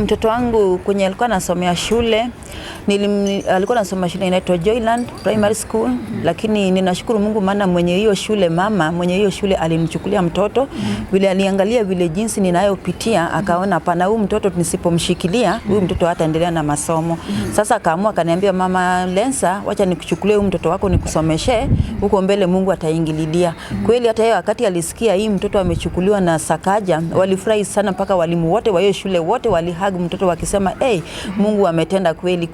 Mtoto wangu kwenye alikuwa anasomea shule, alikuwa anasoma shule inaitwa Joyland Primary School, lakini ninashukuru Mungu maana mwenye hiyo shule alinichukulia mtoto, vile aliangalia vile jinsi ninayopitia, akaona hapana, huyu mtoto nisipomshikilia, huyu mtoto hataendelea na masomo. Sasa akaamua akaniambia, Mama Lensa, wacha nikuchukulie huyu mtoto wako nikusomeshe, huko mbele Mungu ataingililia. Kweli hata yeye wakati alisikia hii mtoto amechukuliwa na Sakaja, walifurahi sana mpaka walimu wote wa hiyo shule wote walihug mtoto wakisema, Mungu ametenda kweli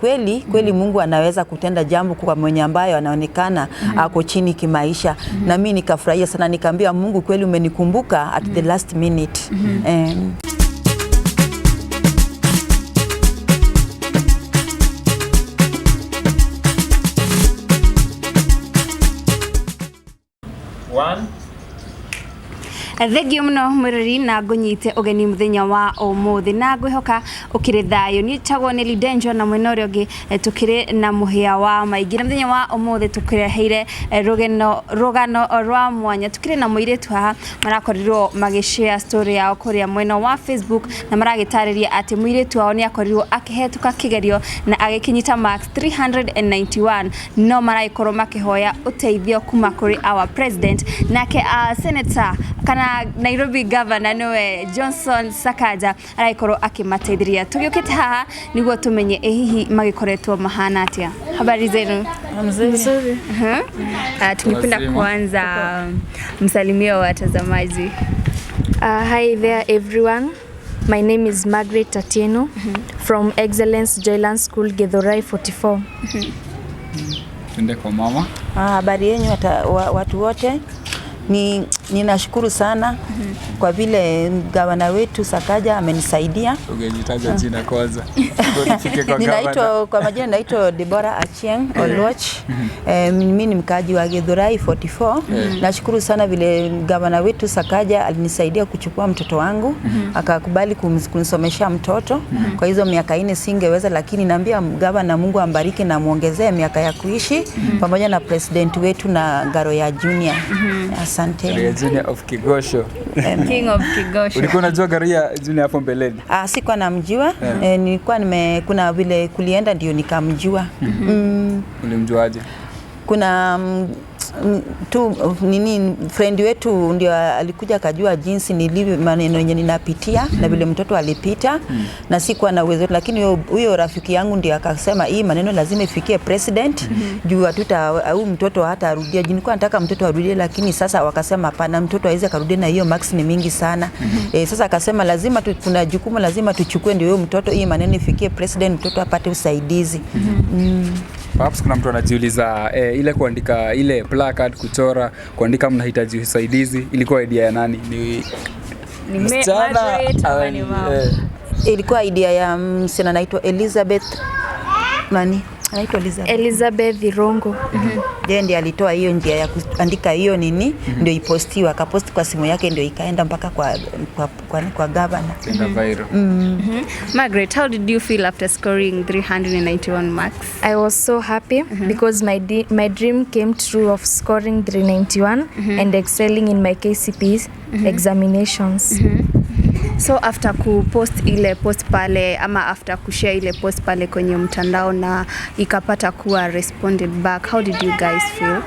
Mungu anaweza kutenda jambo kwa mwenye ambayo anaonekana ako chini kimaisha. Na mimi nikafurahia sana, nikaambia Mungu kweli umenikumbuka at the last minute. Thegio muno mwirori na ngunyite ugeni muthenya wa umuthi na ngwihoka ukire thayo ni tagwo ni Lidenjo na mwena ugi tukire na muhia wa maingi na muthenya wa umuthi tukireheire rugano rwa mwanya tukire na muiritu haha marakorirwo magishare story yao kuria mwena wa Facebook na maragitariria ati muiritu wao ni akorirwo akihetuka kigerio na agikinyita max 391 no maraikorwo makihoya uteithio kuma kuri our president nake senator kana Nairobi governor nowe Johnson Sakaja araikorwo akimateithiria. Tugiukite haha niguo tumenye hihi magikoretwo mahana atia. Habari zenu? Mzuri. Tumependa kuanza msalimio wa watazamaji. Hi there everyone. My name is Margaret Atieno from Excellence Joyland School Githurai 44. Twende kwa mama. Habari yenu watu wote. Ninashukuru sana kwa vile gavana wetu Sakaja amenisaidia. Ungejitaja jina kwanza. Ninaitwa kwa majina naitwa Deborah Achieng Oloch. Mimi ni mkaji wa Githurai 44. Nashukuru sana vile gavana wetu Sakaja alinisaidia kuchukua mtoto wangu, akakubali kunisomesha mtoto. Kwa hizo miaka 4 singeweza, lakini naambia gavana Mungu ambariki na muongezee miaka ya kuishi pamoja na president wetu na Karia Junior. Asante. Junior of Kigosho. King of Kigosho. Ulikuwa unajua Karia Junior hapo mbeleni? Sikuwa namjua. Nilikuwa kuna vile kulienda ndio nikamjua. Ulimjuaje? Kuna friend wetu ndio alikuja akajua jinsi nilivyo maneno yenye ninapitia na vile mtoto alipita na sikuwa na uwezo, lakini huyo rafiki yangu ndio akasema hii maneno lazima ifikie president juu au mtoto hata arudia. Nilikuwa nataka mtoto arudie, lakini sasa wakasema hapana, mtoto hawezi karudi na hiyo max ni mingi sana. Sasa akasema lazima kuna jukumu lazima tuchukue ndio huyo mtoto, hii maneno ifikie president, mtoto apate usaidizi. Perhaps kuna mtu anajiuliza ile kuandika ile placard, kuchora, kuandika mnahitaji usaidizi, ilikuwa idea ya nani? Ni msichana au ni mama? Ilikuwa idea ya msichana anaitwa Elizabeth Elizabeth Irongo. Yeye ndiye alitoa hiyo njia ya kuandika hiyo ndio ipostiwa, akaposti kwa simu yake ndio ikaenda mpaka kwa governor. Margaret, how did you feel after scoring 391 marks? I was so happy because my dream came true of scoring 391 and excelling in my KCPE examinations. So after kupost ile post pale ama after kushare ile post pale kwenye mtandao na ikapata kuwa responded back, how did you guys feel?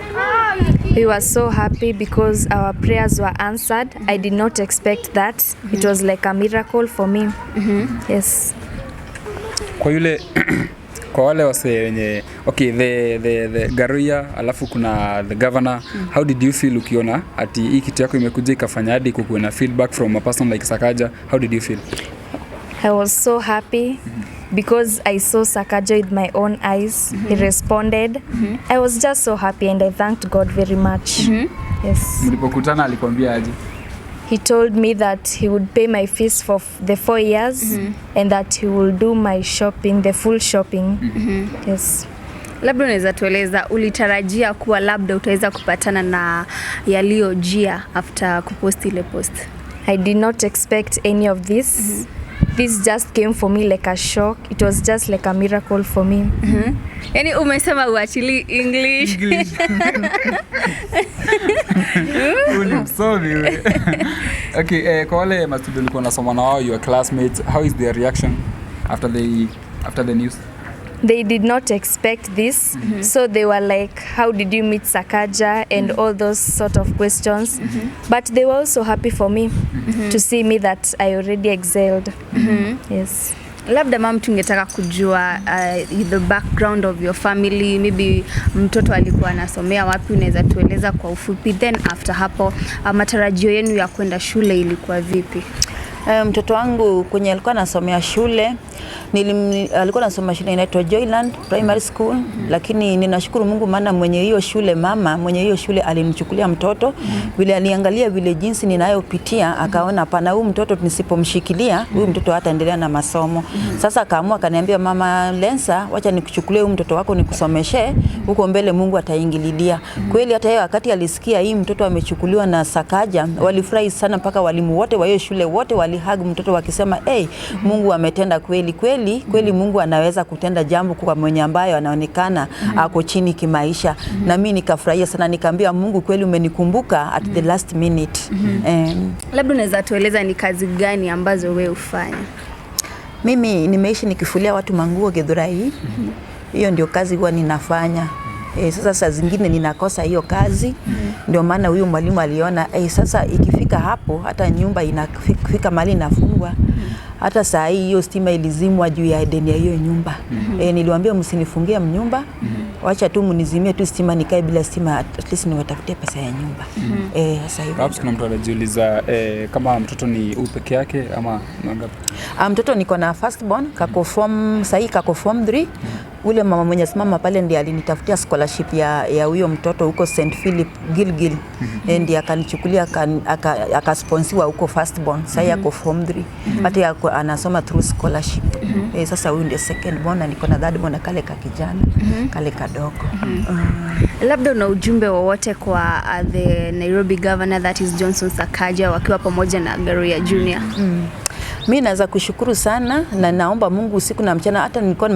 We were so happy because our prayers were answered. I did not expect that. It was like a miracle for me. Yes. Kwa yule kwa wale wase wenye the Karia alafu kuna the governor, how did you feel ukiona ati hii kitu yako imekuja ikafanya hadi kukuwa na feedback from a person like Sakaja? How did you feel? I was so happy because I saw Sakaja with my own eyes. He responded. I was just so happy and I thanked God very much. Yes. Mlipokutana alikwambia aje? He told me that he would pay my fees for the 4 years and that he will do my shopping, the full shopping. Yes. Labda unaweza tueleza ulitarajia kuwa labda utaweza kupatana na yaliyojia after kupost ile post? I did not expect any of this this just came for me like a shock. It was just like a miracle for me. Yani umesema uachili English. Sorry. Okay, kwa wale mastudent ulikuwa unasoma na wao, your classmates, how is their reaction after the news? They did not expect this, so they were like, how did you meet Sakaja, and all those sort of questions. But they were also happy for me to see me that I already excelled. Yes. Labda mama, tungetaka kujua the background of your family, maybe mtoto alikuwa anasomea wapi, unaweza tueleza kwa ufupi, then after hapo matarajio yenu ya kwenda shule ilikuwa vipi? Mtoto wangu kwenye alikuwa anasomea shule, alikuwa anasoma shule inaitwa Joyland Primary School, lakini ninashukuru Mungu maana mwenye hiyo shule, mama mwenye hiyo shule alinichukulia mtoto, vile aliangalia vile jinsi ninayopitia, akaona pana huyu mtoto nisipomshikilia huyu mtoto hataendelea na masomo. Sasa akaamua akaniambia, mama Lensa, wacha nikuchukulie huyu mtoto wako nikusomeshe, huko mbele Mungu ataingililia. Kweli hata yeye wakati alisikia hii mtoto amechukuliwa na Sakaja, walifurahi sana, mpaka walimu wote wa hiyo shule wote walihug mtoto wakisema, Mungu ametenda kweli. Kweli Mungu anaweza kutenda jambo kwa mwenye ambayo anaonekana ako chini kimaisha. Na mimi nikafurahia sana, nikaambia Mungu, kweli umenikumbuka at the last minute. Labda unaweza tueleza ni kazi gani ambazo wewe ufanya? Mimi nimeishi nikifulia watu manguo Githurai. Hiyo ndio kazi huwa ninafanya. Sasa saa zingine ninakosa hiyo kazi. Ndio maana huyu mwalimu aliona sasa ikifika hapo hata nyumba inafika mali inafungwa. Hata saa hii hiyo stima ilizimwa juu ya deni ya hiyo nyumba. Niliwaambia msinifungie nyumba, wacha tu mnizimie tu stima, nikae bila stima, at least niwatafutie pesa ya nyumba. Sasa hivi perhaps kuna mtu anajiuliza kama mtoto ni peke yake ama ngapi? Mtoto niko na first born kako form 3. Ule mama mwenye simama pale ndiye alinitafutia scholarship ya huyo mtoto huko St Philip Gilgil. Ndiye akanichukulia akasponsiwa huko first born. Sasa yako form 3. Hata anasoma through scholarship. Sasa huyu ndiye second born, na niko na third born, kale ka kijana kale kadogo. Labda una ujumbe wowote kwa the Nairobi governor, that is Johnson Sakaja, wakiwa pamoja na Karahùyaga Junior? Mimi naweza kushukuru sana, na naomba Mungu usiku na mchana. Hata nilikuwa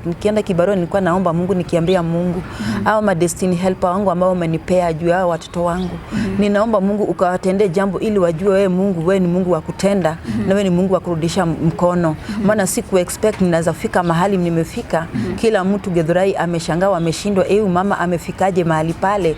nikienda kibarua, nilikuwa naomba Mungu nikiambia Mungu au ma destiny helper wangu ambao umenipea juu ya watoto wangu, ninaomba Mungu ukawatendee jambo ili wajue wewe Mungu, wewe ni Mungu wa kutenda, na wewe ni Mungu wa kurudisha mkono. Maana siku expect ninaweza fika mahali nimefika. Kila mtu Githurai ameshangaa, ameshindwa, mama amefikaje mahali pale.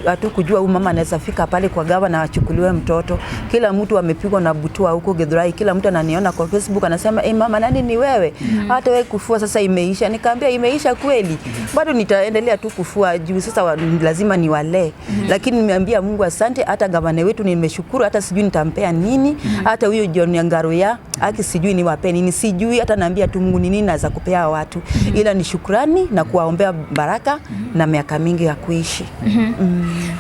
Hatukujua huyu mama anaweza fika pale kwa gava na achukuliwe mtoto. Kila mtu amepigwa na butua huko Githurai. Kila mtu ananiona kwa Facebook anasema, mama nani ni wewe? Hata wewe kufua sasa imeisha. Nikamwambia imeisha kweli. Bado nitaendelea tu kufua juu sasa lazima niwalee. Lakini nimeambia Mungu asante, hata gavana wetu nimeshukuru, hata sijui nitampea nini. Hata huyo John Ngaroya sijui niwape nini, sijui. Hata naambia tu Mungu nini naweza kupea watu. Ila ni shukrani na kuwaombea baraka na miaka mingi ya kuishi.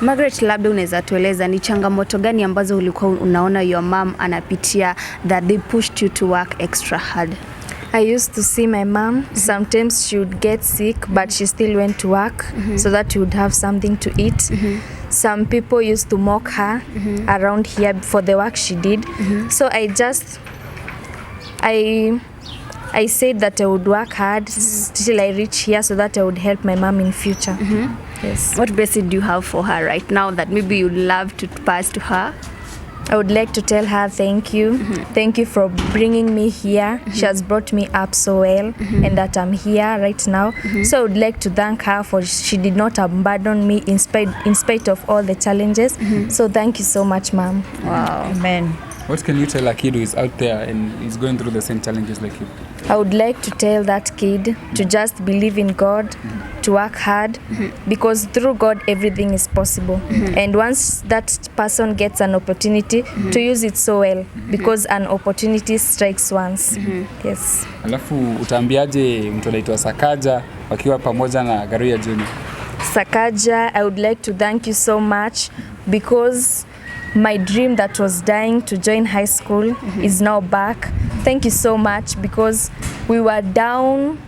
Margaret, labda unaweza tueleza ni changamoto gani ambazo ulikuwa unaona your mom anapitia that they pushed you to work extra hard? I used to see my mom. Sometimes she would get sick, but she still went to work so that she would have something to eat. Some people used to mock her around here for the work she did. So I said that I would work hard till I reach here so that I would help my mom in future. Yes. What blessing do you have for her right now that maybe you'd love to pass to her? I would like to tell her thank you. Thank you for bringing me here. She has brought me up so well, and that I'm here right now. So I would like to thank her for she did not abandon me in spite of all the challenges. So thank you so much, Mom. Wow. Amen. What can you tell a kid who is out there and is going through the same challenges like you? I would like to tell that kid to just believe in God, to work hard, because through God everything is possible. And once that person gets an opportunity, to use it so well, because an opportunity strikes once. Yes. Alafu utaambiaje mtu anaitwa Sakaja wakiwa pamoja na Karahùyaga Junior? Sakaja, I would like to thank you so much, because my dream that was dying to join high school is now back. Thank you so much, because we were down.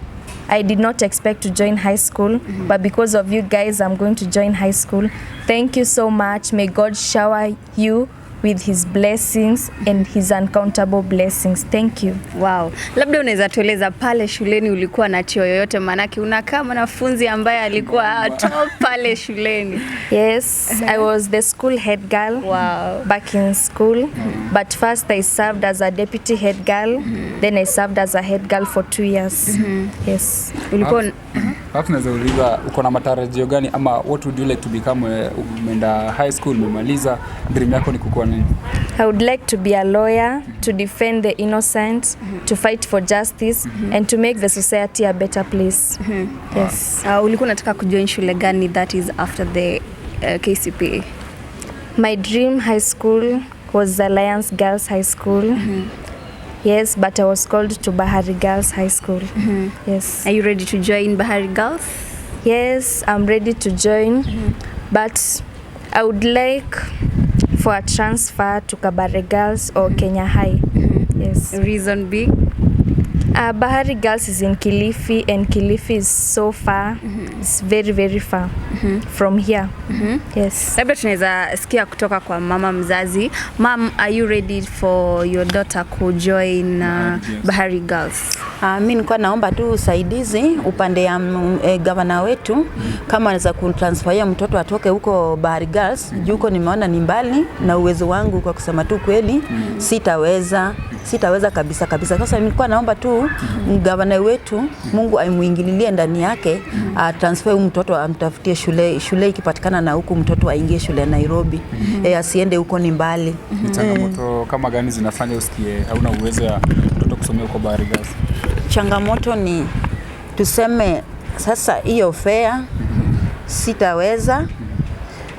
I did not expect to join high school, but because of you guys, I'm going to join high school. Thank you so much. May God shower you with his blessings and his uncountable blessings. Thank you. Wow. Labda unaweza tueleza pale shuleni ulikuwa na cheo yoyote, manake unakaa mwanafunzi ambaye alikuwa top pale shuleni? Yes, I was the school head girl. Wow. Back in school. But first I served as a deputy head girl. Then I served as a head girl for 2 years. Yes. Ulikuwa Hapo naweza uliza uko na matarajio gani ama what would you like to become umeenda high school umemaliza, dream yako ni kukuwa nini? I would like to be a lawyer, to defend the innocent, to fight for justice, and to make the society a better place. Yes. ulikuwa unataka kujoin shule gani that is after the KCPE? My dream high school was Alliance Girls High School. Yes, but I was called to Bahari Girls High School. Yes. Are you ready to join Bahari Girls? Yes, I'm ready to join, but I would like for a transfer to Kabare Girls or Kenya High. Yes. Reason being? Bahari Girls is in Kilifi, and Kilifi is so far. It's very, very far from here. Yes. Labda tunaweza sikia kutoka kwa mama mzazi. Mom, are you ready for your daughter to join Bahari Girls? Mimi nilikuwa naomba tu usaidizi upande ya gavana wetu, kama anaweza kutransferia mtoto atoke huko Bahari Girls. Juu huko nimeona ni mbali na uwezo wangu kwa kusema tu kweli sitaweza kabisa. Sasa nilikuwa naomba tu gavana wetu, Mungu aimuingililie ndani yake, transfer mtoto amtafutie shule ikipatikana na huku mtoto aingie shule ya Nairobi. Asiende huko ni mbali. Changamoto kama gani zinafanya usikie hauna uwezo ya mtoto kusomea huko Bahari Girls? Changamoto ni tuseme sasa hiyo fare sitaweza.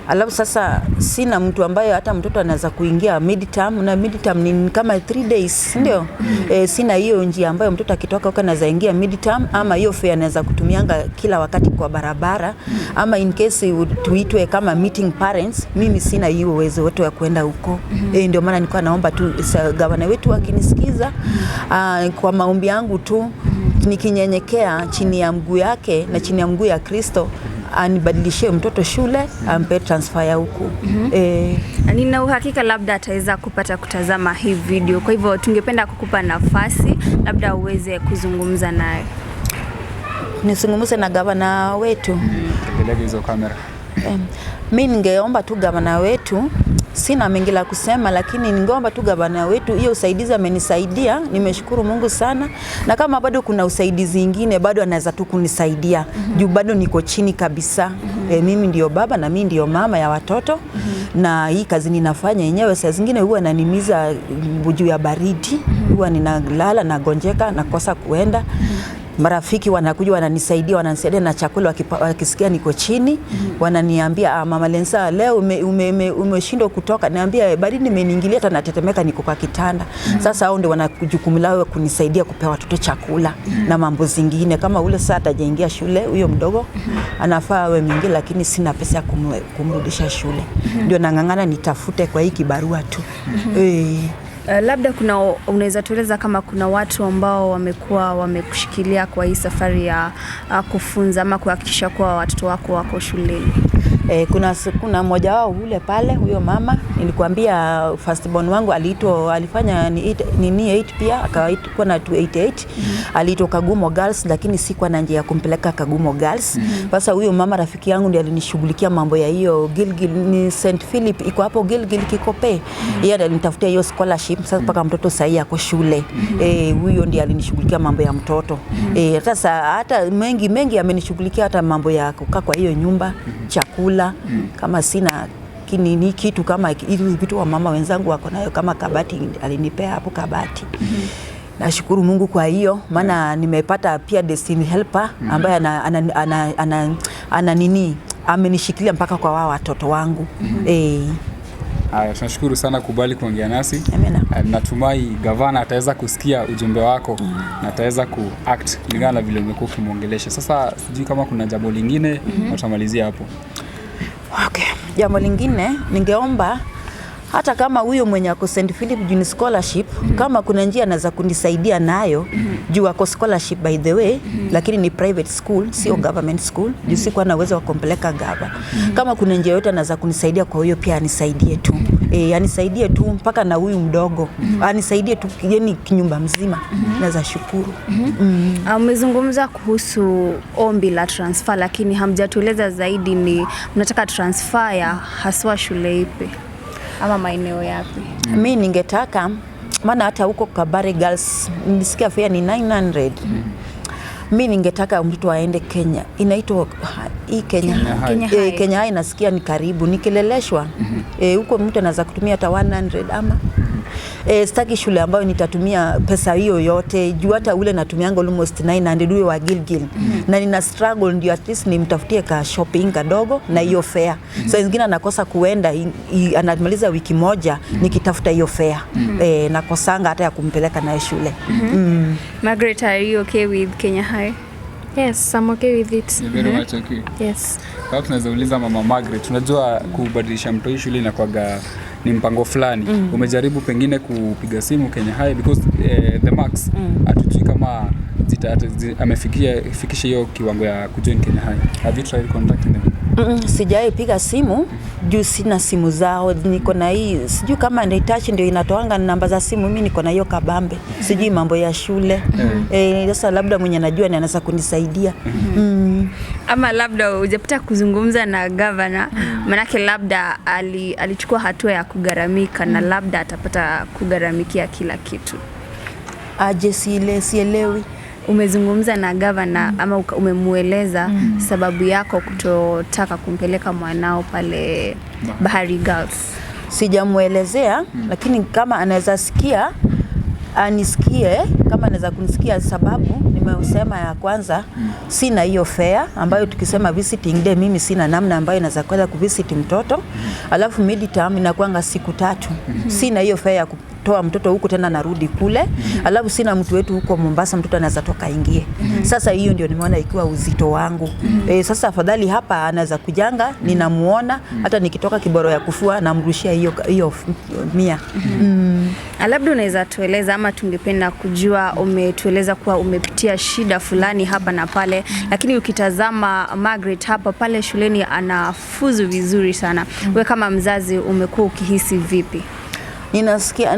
Alafu sasa sina mtu ambaye hata mtoto anaweza kuingia midterm, na midterm ni kama 3 days, ndio? Sina hiyo njia ambayo mtoto akitoka huko anaweza ingia midterm, ama hiyo fare anaweza kutumianga kila wakati kwa barabara, ama in case tuitwe kama meeting parents. Mimi sina hiyo uwezo wote wa kwenda huko. Ndio maana nilikuwa naomba tu gavana wetu akinisikiza, kwa maombi yangu tu nikinyenyekea chini ya mguu yake na chini ya mguu ya Kristo, anibadilishie mtoto shule, ampe transfer ya huku. Nina uhakika labda ataweza kupata kutazama hii video, kwa hivyo tungependa kukupa nafasi labda uweze kuzungumza naye. Nisungumze na gavana wetu. Tegelege hizo kamera. Mimi ningeomba tu gavana wetu, sina mengi la kusema, lakini ningeomba tu gavana wetu, hiyo usaidizi amenisaidia, nimeshukuru Mungu sana, na kama bado kuna usaidizi mwingine bado anaweza tu kunisaidia. Juu bado niko chini kabisa. Mimi ndio baba na mimi ndio mama ya watoto, na hii kazi ninafanya yenyewe saa zingine huwa inanimiza juu ya baridi, huwa ninalala na gonjeka nakosa kuenda. Marafiki wanakuja wananisaidia na chakula wakisikia niko chini. Wananiambia Mama Lensa, leo umeshindwa kutoka. Naambia baridi imeniingilia hata natetemeka, niko kwa kitanda. Sasa hao ndio wanajukumu lao kunisaidia kupewa watoto chakula na mambo zingine. Kama ule saa atajaingia shule huyo mdogo, anafaa awe mingi, lakini sina pesa ya kumrudisha shule. Ndio nang'ang'ana nitafute kwa hii kibarua tu. Labda unaweza tueleza kama kuna watu ambao wamekuwa wamekushikilia kwa hii safari ya kufunza ama kuhakikisha kuwa watoto wako wako shuleni? Kuna mmoja wao ule pale, huyo mama nilikwambia first born wangu alifanya ni 8 pia akaitwa na 288. Aliitwa Kagumo Girls, lakini sikuwa na njia ya kumpeleka Kagumo Girls. Sasa huyo mama rafiki yangu ndiye alinishughulikia mambo ya hiyo Gilgil, ni St Philip iko hapo Gilgil Kikope. Yeye ndiye alinitafutia hiyo scholarship, sasa mpaka mtoto sasa yako shule. Huyo ndiye alinishughulikia mambo ya mtoto. Sasa hata mengi amenishughulikia, hata mambo ya kukaa kwa hiyo nyumba, chakula. Kama sina kinini kitu kama hizo vitu wa mama wenzangu wako nayo, kama kabati alinipea hapo kabati. Nashukuru Mungu kwa hiyo, maana nimepata pia destiny helper ambaye ana nini amenishikilia mpaka kwa wao watoto wangu. Haya, tunashukuru sana kubali kuongea nasi. Amina. Natumai gavana ataweza kusikia ujumbe wako na ataweza kuact kulingana na vile umekuwa ukimwongelesha. Sasa sijui kama kuna jambo lingine utamalizia hapo. Okay. Jambo lingine ningeomba, hata kama huyo mwenye ako St Philip Junior Scholarship, kama kuna njia anaweza kunisaidia nayo, juu ako scholarship by the way, lakini ni private school, sio government school, juu sikuwa na uwezo wa kumpeleka gava. Kama kuna njia yote anaweza kunisaidia kwa hiyo pia anisaidie tu. anisaidie tu mpaka na huyu mdogo. Anisaidie tu yani kinyumba mzima. Naweza shukuru. Umezungumza kuhusu ombi la transfer, lakini hamjatueleza zaidi ni mnataka transfer ya haswa shule ipi ama maeneo yapi? Mimi ningetaka, maana hata huko Kabare Girls nilisikia fare ni 900. Mimi ningetaka mtoto aende Kenya. Inaitwa hii Kenya. Kenya High nasikia ni karibu. Nikileleshwa huko mtu anaweza kutumia hata 100 ama sitaki shule ambayo nitatumia pesa hiyo yote. Juu hata ule natumianga almost 900 uwe wa Gilgil. Na nina struggle ndio at least nimtafutie ka shopping kadogo na hiyo fare. So wengine anakosa kuenda anamaliza wiki moja nikitafuta hiyo fare. Nakosanga hata ya kumpeleka naye shule. Margaret, are you okay with Kenya High? Yes, I'm okay with it. You're very much okay. Yes. Kwa tunaweza uliza Mama Margaret, unajua kubadilisha mtoi shule inakuwaga ni mpango fulani. Umejaribu pengine kupiga simu Kenya High because the marks hatujui kama amefikisha hiyo kiwango ya kujoin Kenya High. Have you tried contacting them? Sijai piga simu juu sina simu zao. Niko na hii sijui kama ni touch ndio inatoanga namba za simu. Mimi niko na hiyo kabambe. Sijui mambo ya shule. Sasa labda mwenye najua ni anaweza kunisaidia. Ama labda hujapata kuzungumza na governor, manake labda alichukua hatua ya kugaramika na labda atapata kugaramikia kila kitu. Aje sielewi. Umezungumza na governor ama umemueleza sababu yako kutotaka kumpeleka mwanao pale Bahari Girls? Sijamuelezea, lakini kama anaweza sikia anisikie, kama anaweza kunisikia, sababu nimesema ya kwanza sina hiyo fare ambayo tukisema visiting day mimi sina namna ambayo naweza kwenda kuvisit mtoto. Alafu midterm inakuanga siku 3. Sina hiyo fare ya kutoa mtoto huko tena narudi kule. Alafu sina mtu wetu huko Mombasa mtoto anaweza toka ingie. Sasa hiyo ndio nimeona ikiwa uzito wangu. Sasa afadhali hapa anaweza kujanga, ninamuona hata nikitoka Kiboro ya kufua namrushia hiyo 100. Labda unaweza tueleza ama tungependa kujua, umetueleza kuwa umepitia shida fulani hapa na pale, lakini ukitazama Margaret hapa pale shuleni anafuzu vizuri sana. Wewe kama mzazi umekuwa ukihisi vipi? Ninasikia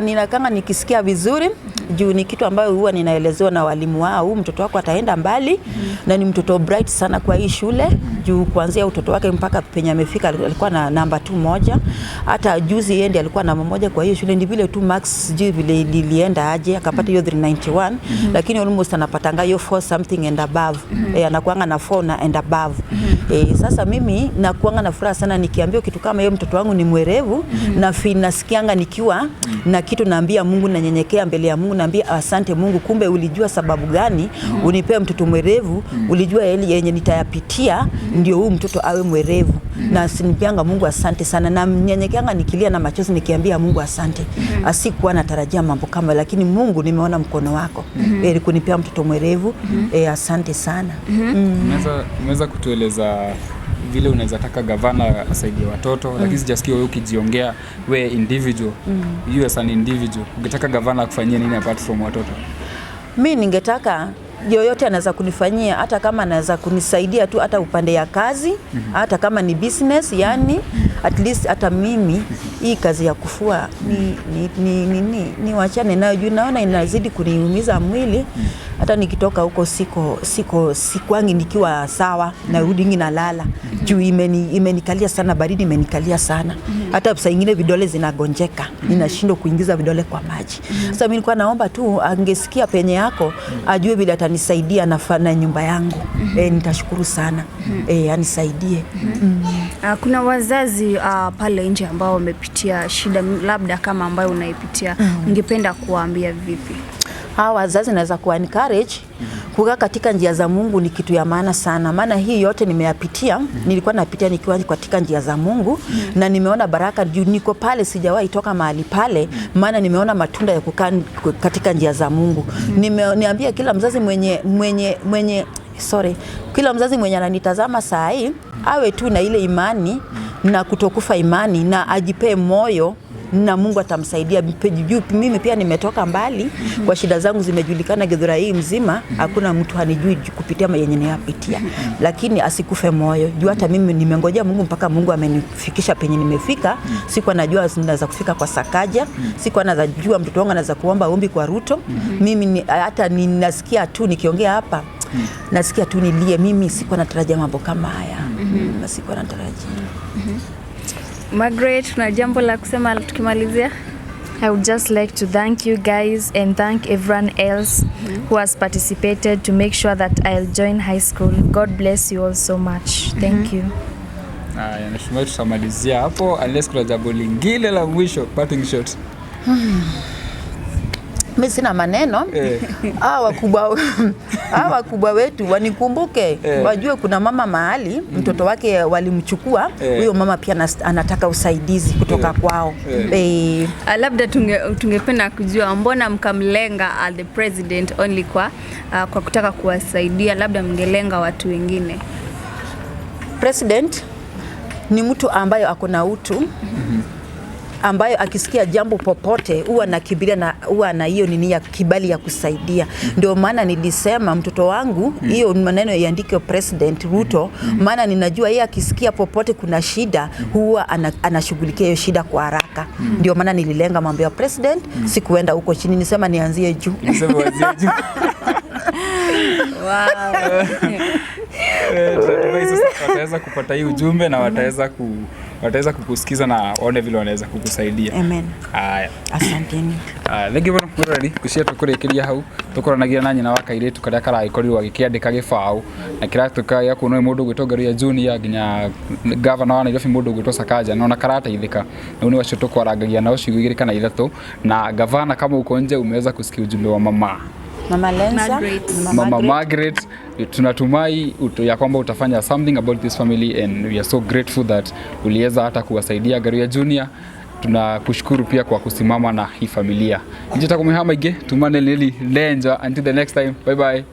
ninakanga nikisikia vizuri juu ni kitu ambayo huwa ninaelezewa na walimu wao, mtoto wako ataenda mbali na ni mtoto bright sana kwa hii shule. Juu kuanzia utoto wake mpaka penye amefika alikuwa na namba 2 moja. Hata juzi yeye alikuwa namba 1 kwa hiyo shule. Ndi vile tu max juu vile lilienda aje akapata hiyo 391 lakini almost anapatanga hiyo 4 something and above. Anakuanga na 4 na and above. Sasa mimi nakuanga na furaha sana nikiambia kitu kama hiyo mtoto wangu ni mwerevu na nasikianga nikiwa na kitu naambia Mungu na nyenyekea mbele ya Mungu naambia asante Mungu, kumbe ulijua sababu gani unipea mtoto mwerevu, ulijua yenye nitayapitia ndio huyu mtoto awe mwerevu. Na sinipianga Mungu asante sana na nyenyekeanga nikilia na machozi nikiambia Mungu asante. Asikuwa natarajia mambo kama, lakini Mungu nimeona mkono wako kunipea mtoto mwerevu. Asante sana. Unaweza kutueleza vile unaweza taka gavana asaidie watoto lakini sijasikia wewe ukijiongea we individual you as an individual ungetaka gavana kufanyia nini apart from watoto? Mimi ningetaka yoyote anaweza kunifanyia, hata kama anaweza kunisaidia tu hata upande ya kazi, hata kama ni business, yani at least hata mimi hii kazi ya kufua ni wachane nayo juu naona inazidi kuniumiza mwili. Hata nikitoka huko sikwangi nikiwa sawa, narudi nalala juu imenikalia sana, baridi imenikalia sana. Hata saa nyingine vidole zinagonjeka, ninashindwa kuingiza vidole kwa maji. Sasa mimi nilikuwa naomba tu angesikia penye yako ajue vile atanisaidia na nyumba yangu. Nitashukuru sana. Anisaidie. Kuna wazazi pale nje ambao wamepitia shida labda kama ambayo unaipitia, ungependa kuwaambia vipi? Hawa wazazi naweza kuwa encourage kukaa katika njia za Mungu ni kitu ya maana sana. Maana hii yote nimeyapitia, nilikuwa napitia nikiwa katika njia za Mungu na nimeona baraka juu niko pale, sijawahi toka mahali pale, maana nimeona matunda ya kukaa katika njia za Mungu. Niambia kila mzazi kila mzazi mwenye ananitazama saa hii awe tu na ile imani na kutokufa imani na ajipe moyo na Mungu atamsaidia. Mimi pia nimetoka mbali, kwa shida zangu zimejulikana Githura hii mzima, hakuna mtu hanijui kupitia yenye ninayapitia. Lakini asikufe moyo. Juu hata mimi nimengojea Mungu mpaka Mungu amenifikisha penye nimefika. Sikuwa najua naweza kufika kwa Sakaja, sikuwa najua mtoto wangu anaweza kuomba ombi kwa Ruto. Mimi hata ninasikia tu nikiongea hapa, nasikia tu nilie. Mimi sikuwa natarajia mambo kama haya. Sikuwa natarajia. Margaret, na jambo la kusema tukimalizia? I would just like to thank you guys and thank everyone else who has participated to make sure that I'll join high school. God bless you all so much. Thank you. Nashukuru, tutamalizia hapo unless kuna jambo lingine la mwisho, parting shot. Mimi sina maneno. Wakubwa wetu wanikumbuke, wajue kuna mama mahali mtoto wake walimchukua, huyo mama pia anataka usaidizi kutoka kwao. Labda tungependa kujua mbona mkamlenga the president only kwa kutaka kuwasaidia, labda mngelenga watu wengine? President ni mtu ambaye ako na utu, ambayo akisikia jambo popote huwa anakibiria na huwa na hiyo nini ya kibali ya kusaidia. Ndio maana nilisema mtoto wangu hiyo maneno iandike President Ruto, maana ninajua yeye akisikia popote kuna shida huwa anashughulikia hiyo shida kwa haraka. Ndio maana nililenga mambo ya President, sikuenda huko chini, nisema nianzie juu. Wow. Wataweza kupata hii ujumbe na wataweza kukusikiza na waone vile wanaweza kukusaidia. Amen. Haya. Asanteni. Thank you very much. Kushia tukurekeria hau tukoranagia nanyi na Kairìtu karia karagikorirwo gikiandika gibao na kiratuka ya kuno mundu gwitogaria junior ginya governor wa Nairobi mundu gwitwo Sakaja no na karateithika na uni wacho tukwarangagia nao ciugo igiri kana ithatu na governor kama uko nje umeweza kusikia ujumbe wa mama Lenza, Mama Margaret. Tunatumai ya kwamba utafanya something about this family and we are so grateful that uliweza hata kuwasaidia Karahùyaga Junior. Tunakushukuru pia kwa kusimama na hii familia. Njita kumehama ige tumane nili lenja until the next time. Bye bye.